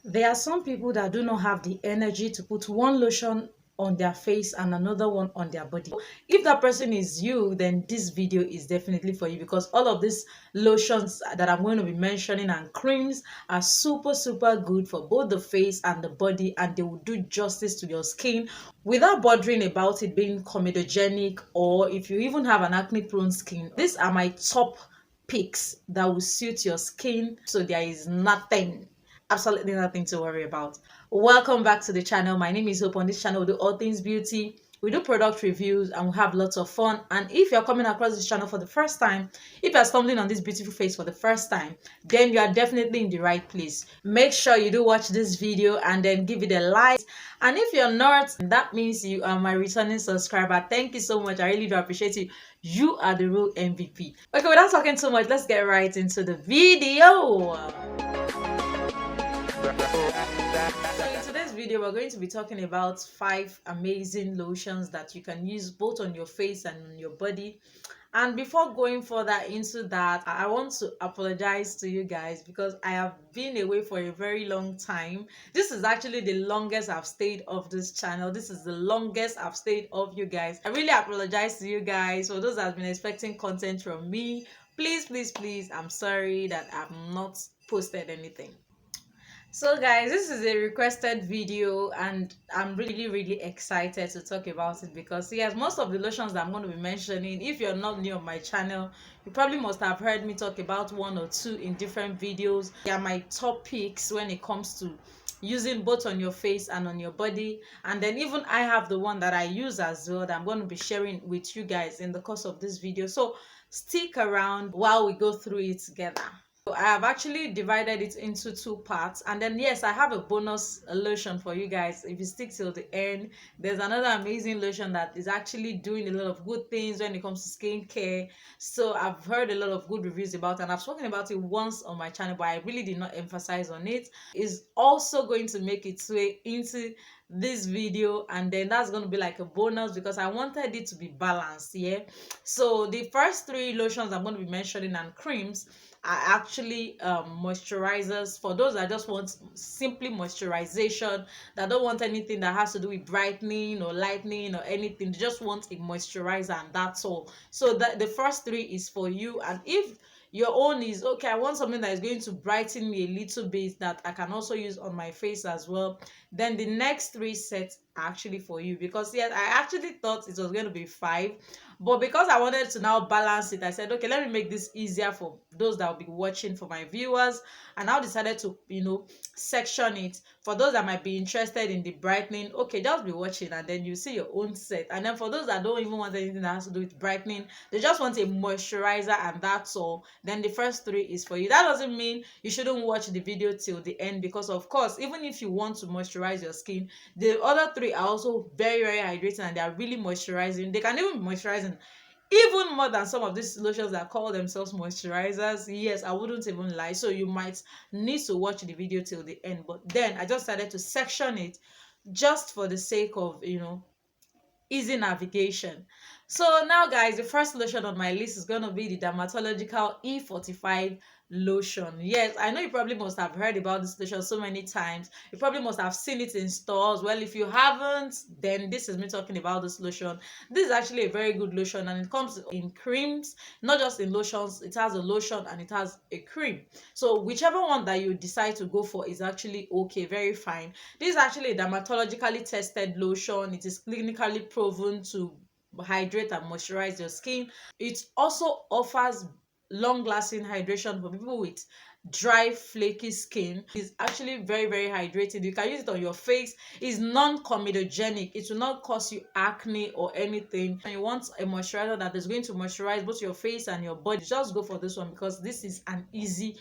There are some people that do not have the energy to put one lotion on their face and another one on their body. If that person is you, then this video is definitely for you, because all of these lotions that I'm going to be mentioning and creams are super good for both the face and the body, and they will do justice to your skin without bothering about it being comedogenic, or if you even have an acne prone skin. These are my top picks that will suit your skin, so there is nothing, absolutely nothing to worry about. Welcome back to the channel. My name is Hope. On this channel we do all things beauty, we do product reviews, and we have lots of fun. And if you're coming across this channel for the first time, if you're stumbling on this beautiful face for the first time, then you are definitely in the right place. Make sure you do watch this video and then give it a like. And if you're not, that means you are my returning subscriber. Thank you so much. I really do appreciate you. You are the real MVP. Okay, without talking too much, let's get right into the video. So in today's video, we're going to be talking about 5 amazing lotions that you can use both on your face and on your body. And before going further into that, I want to apologize to you guys because I have been away for a very long time. This is actually the longest I've stayed off this channel. This is the longest I've stayed off you guys. I really apologize to you guys for those that have been expecting content from me. Please, I'm sorry that I've not posted anything. So guys, this is a requested video and I'm really excited to talk about it, because yes, most of the lotions that I'm going to be mentioning, if you're not new on my channel, you probably must have heard me talk about one or two in different videos. They are my top picks when it comes to using both on your face and on your body. And then even I have the one that I use as well that I'm going to be sharing with you guys in the course of this video. So stick around while we go through it together. I have actually divided it into 2 parts, and then yes, I have a bonus lotion for you guys. If you stick till the end, there's another amazing lotion that is actually doing a lot of good things when it comes to skincare. So I've heard a lot of good reviews about it, and I've spoken about it once on my channel, but I really did not emphasize on it. It's also going to make its way into this video, and then that's going to be like a bonus because I wanted it to be balanced. Yeah, so the first 3 lotions I'm going to be mentioning and creams are actually moisturizers for those that just want simply moisturization, that don't want anything that has to do with brightening or lightening or anything. They just want a moisturizer and that's all. So that the first 3 is for you. And if your own is okay, I want something that is going to brighten me a little bit that I can also use on my face as well, then the next 3 sets are actually for you. Because yes, I actually thought it was going to be 5, but because I wanted to now balance it, I said, okay, let me make this easier for those that will be watching, for my viewers. And I decided to, section it. For those that might be interested in the brightening, okay, just be watching and then you see your own set. And then for those that don't even want anything that has to do with brightening, they just want a moisturizer and that's all, then the first 3 is for you. That doesn't mean you shouldn't watch the video till the end, because of course, even if you want to moisturize your skin, the other 3 are also very hydrating and they are really moisturizing. They can even be moisturizing even more than some of these lotions that call themselves moisturizers. Yes, I wouldn't even lie. So you might need to watch the video till the end, but then I just started to section it just for the sake of easy navigation. So now guys, the first lotion on my list is going to be the dermatological E45 lotion. Yes, I know you probably must have heard about this lotion so many times. You probably must have seen it in stores. Well, if you haven't, then this is me talking about this lotion. This is actually a very good lotion, and it comes in creams, not just in lotions. It has a lotion and it has a cream. So whichever one that you decide to go for is actually okay, very fine. This is actually a dermatologically tested lotion. It is clinically proven to hydrate and moisturize your skin. It also offers long-lasting hydration for people with dry, flaky skin. It's actually very hydrating. You can use it on your face. It's non-comedogenic. It will not cause you acne or anything. And you want a moisturizer that is going to moisturize both your face and your body, just go for this one, because this is an easy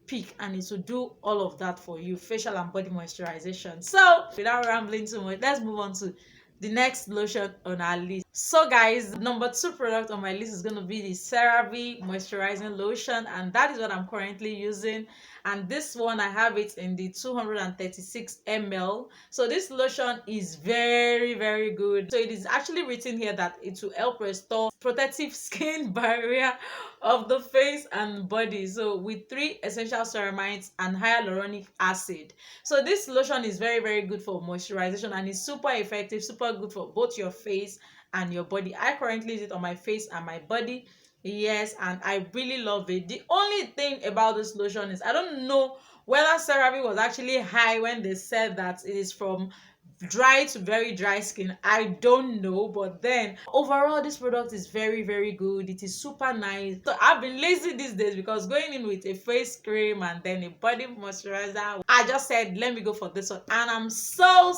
pick and it will do all of that for you, facial and body moisturization. So without rambling too much, let's move on to the next lotion on our list. So guys, number two product on my list is going to be the CeraVe moisturizing lotion, and that is what I'm currently using. And this one, I have it in the 236 ml. So this lotion is very good. So it is actually written here that it will help restore protective skin barrier of the face and body, so with three essential ceramides and hyaluronic acid. So this lotion is very good for moisturization, and it's super effective, super good for both your face and your body. I currently use it on my face and my body. Yes, and I really love it. The only thing about this lotion is I don't know whether CeraVe was actually high when they said that it is from dry to very dry skin. I don't know, but then overall this product is very good. It is super nice. So I've been lazy these days because going in with a face cream and then a body moisturizer, I just said let me go for this one, and I'm so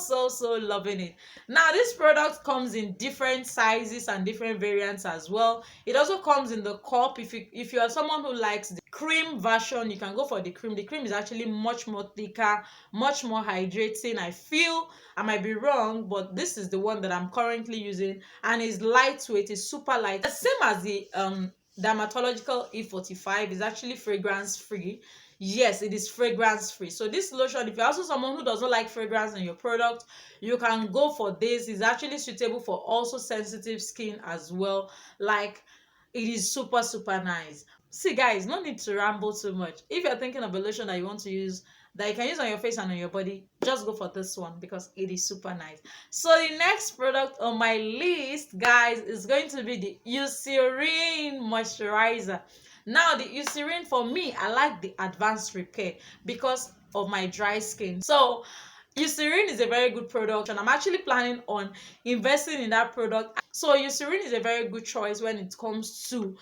loving it. Now this product comes in different sizes and different variants as well. It also comes in the cup. If you are someone who likes the cream version, you can go for the cream. The cream is actually much more thicker, much more hydrating, I feel. I might be wrong, but this is the one that I'm currently using, and it's lightweight. It's super light, the same as the dermatological E45. Is actually fragrance free. Yes, it is fragrance free. So this lotion, if you're also someone who doesn't like fragrance in your product, you can go for this. It's actually suitable for also sensitive skin as well. Like, it is super nice. See guys, no need to ramble too much. If you're thinking of a lotion that you want to use, that you can use on your face and on your body, just go for this one because it is super nice. So the next product on my list, guys, is going to be the Eucerin moisturizer. Now the Eucerin, for me, I like the advanced repair because of my dry skin. So Eucerin is a very good product, and I'm actually planning on investing in that product. So Eucerin is a very good choice when it comes to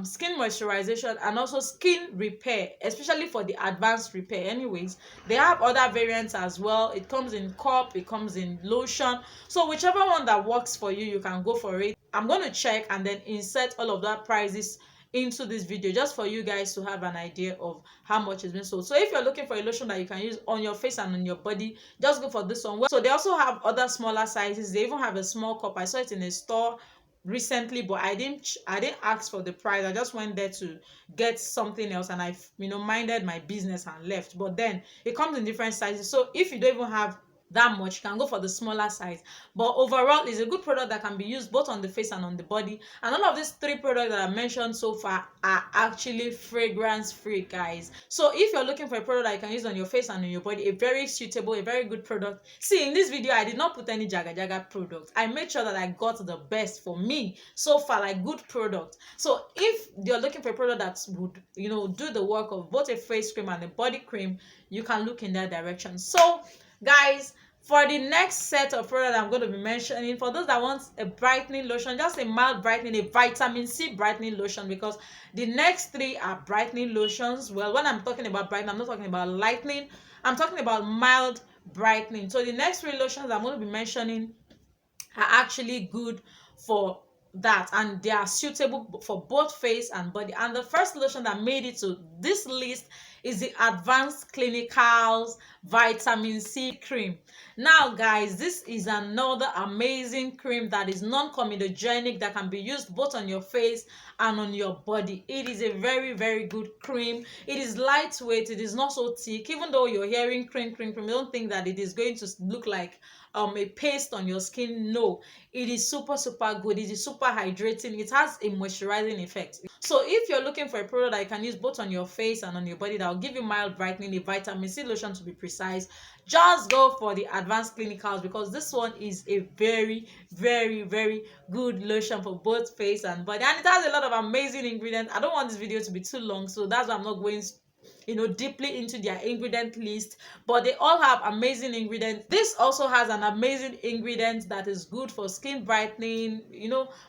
skin moisturization and also skin repair, especially for the advanced repair. Anyways, they have other variants as well. It comes in cup, it comes in lotion. So whichever one that works for you, you can go for it. I'm going to check and then insert all of that prices into this video just for you guys to have an idea of how much it's been sold. So if you're looking for a lotion that you can use on your face and on your body, just go for this one. So they also have other smaller sizes. They even have a small cup. I saw it in a store recently, but I didn't ask for the price. I just went there to get something else, and I minded my business and left. But then it comes in different sizes, so if you don't even have that much, you can go for the smaller size. But overall, it's a good product that can be used both on the face and on the body. And all of these three products that I mentioned so far are actually fragrance free, guys. So if you're looking for a product that you can use on your face and on your body, a very suitable, a very good product. See, in this video I did not put any jaga product. I made sure that I got the best for me so far, like good product. So if you're looking for a product that would do the work of both a face cream and a body cream, you can look in that direction. So guys, for the next set of products I'm going to be mentioning, for those that want a brightening lotion, just a mild brightening, a vitamin C brightening lotion, because the next three are brightening lotions. Well, when I'm talking about brightening, I'm not talking about lightening, I'm talking about mild brightening. So the next three lotions I'm going to be mentioning are actually good for that, and they are suitable for both face and body. And the first lotion that made it to this list is the Advanced Clinicals Vitamin C Cream. Now guys, this is another amazing cream that is non-comedogenic, that can be used both on your face and on your body. It is a very good cream. It is lightweight, it is not so thick. Even though you're hearing cream, don't think that it is going to look like a paste on your skin. No, it is super good. It is super hydrating. It has a moisturizing effect. So if you're looking for a product that you can use both on your face and on your body that will give you mild brightening, a vitamin C lotion to be precise, just go for the Advanced Clinicals, because this one is a very good lotion for both face and body, and it has a lot of amazing ingredients. I don't want this video to be too long, so that's why I'm not going deeply into their ingredient list, but they all have amazing ingredients. This also has an amazing ingredient that is good for skin brightening,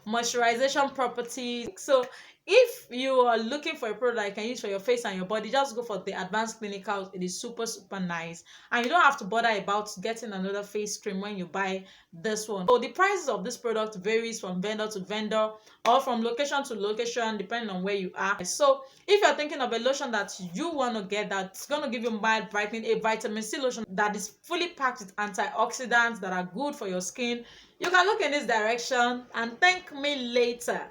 moisturization properties. So if you are looking for a product that you can use for your face and your body, just go for the advanced clinicals. It is super nice, and you don't have to bother about getting another face cream when you buy this one. So the prices of this product varies from vendor to vendor or from location to location depending on where you are. So if you're thinking of a lotion that you want to get that's going to give you mild brightening, a vitamin C lotion that is fully packed with antioxidants that are good for your skin, you can look in this direction and thank me later.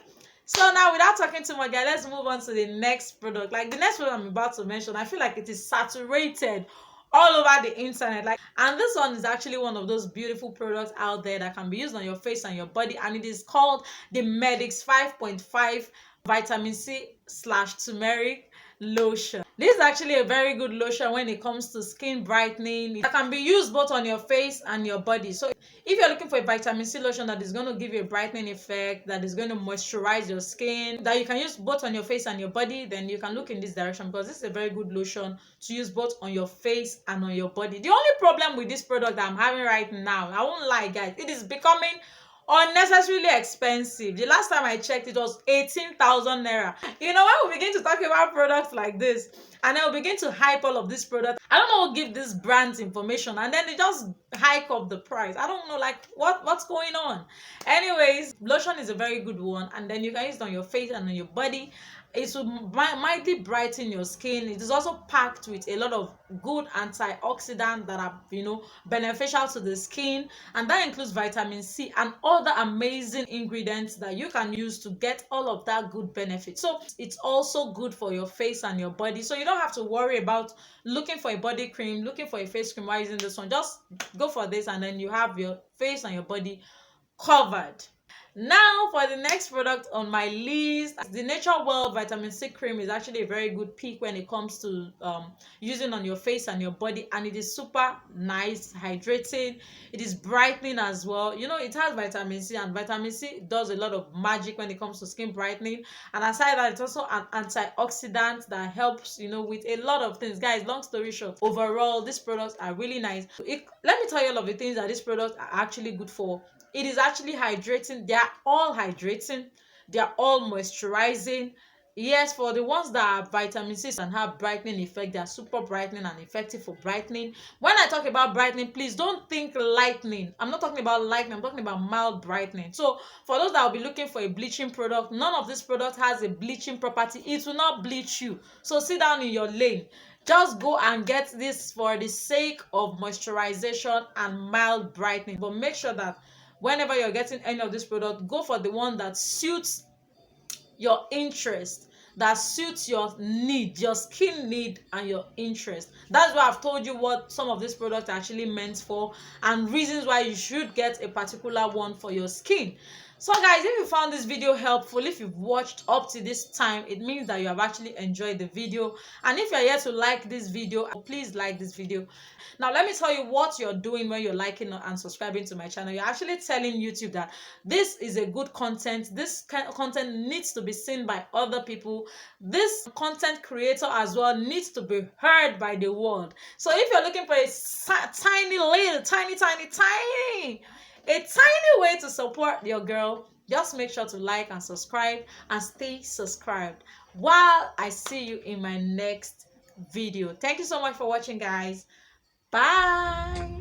So now, without talking too much, guys, let's move on to the next product. Like the next product I'm about to mention, I feel like it is saturated all over the internet. Like, and this one is actually one of those beautiful products out there that can be used on your face and your body, and it is called the Medix 5.5 vitamin C slash turmeric lotion. This is actually a very good lotion when it comes to skin brightening. It can be used both on your face and your body. So if you're looking for a vitamin C lotion that is going to give you a brightening effect, that is going to moisturize your skin, that you can use both on your face and your body, then you can look in this direction, because this is a very good lotion to use both on your face and on your body. The only problem with this product that I'm having right now, I won't lie guys, it is becoming unnecessarily expensive. The last time I checked, it was 18,000 naira. You know, when we begin to talk about products like this and then we begin to hype all of these products, I don't know who give these brands information and then they just hike up the price. I don't know, like what's going on. Anyways, lotion is a very good one, and then you can use it on your face and on your body. It will mildly brighten your skin. It is also packed with a lot of good antioxidants that are, you know, beneficial to the skin, and that includes vitamin C and other amazing ingredients that you can use to get all of that good benefit. So it's also good for your face and your body, so you don't have to worry about looking for a body cream, looking for a face cream while using this one. Just go for this and then you have your face and your body covered. Now for the next product on my list, the Nature Well vitamin C cream is actually a very good pick when it comes to using on your face and your body, and it is super nice, hydrating. It is brightening as well. You know, it has vitamin C, and vitamin C does a lot of magic when it comes to skin brightening. And aside that, it's also an antioxidant that helps, you know, with a lot of things. Guys, long story short, overall these products are really nice. Let me tell you all of the things that these products are actually good for. It is actually hydrating. They are all hydrating. They are all moisturizing. Yes, for the ones that are vitamin C and have brightening effect, they are super brightening and effective for brightening. When I talk about brightening, please don't think lightening. I'm not talking about lightening. I'm talking about mild brightening. So for those that will be looking for a bleaching product, none of this product has a bleaching property. It will not bleach you. So sit down in your lane. Just go and get this for the sake of moisturization and mild brightening. But make sure that whenever you're getting any of this product, go for the one that suits your interest, that suits your need, your skin need and your interest. That's why I've told you what some of these products are actually meant for and reasons why you should get a particular one for your skin. So guys, if you found this video helpful, if you've watched up to this time, it means that you have actually enjoyed the video. And if you're here to like this video, please like this video. Now let me tell you what you're doing when you're liking and subscribing to my channel. You're actually telling YouTube that this is a good content. This kind of content needs to be seen by other people. This content creator as well needs to be heard by the world. So if you're looking for a tiny little a tiny way to support your girl, just make sure to like and subscribe and stay subscribed while I see you in my next video. Thank you so much for watching, guys. Bye.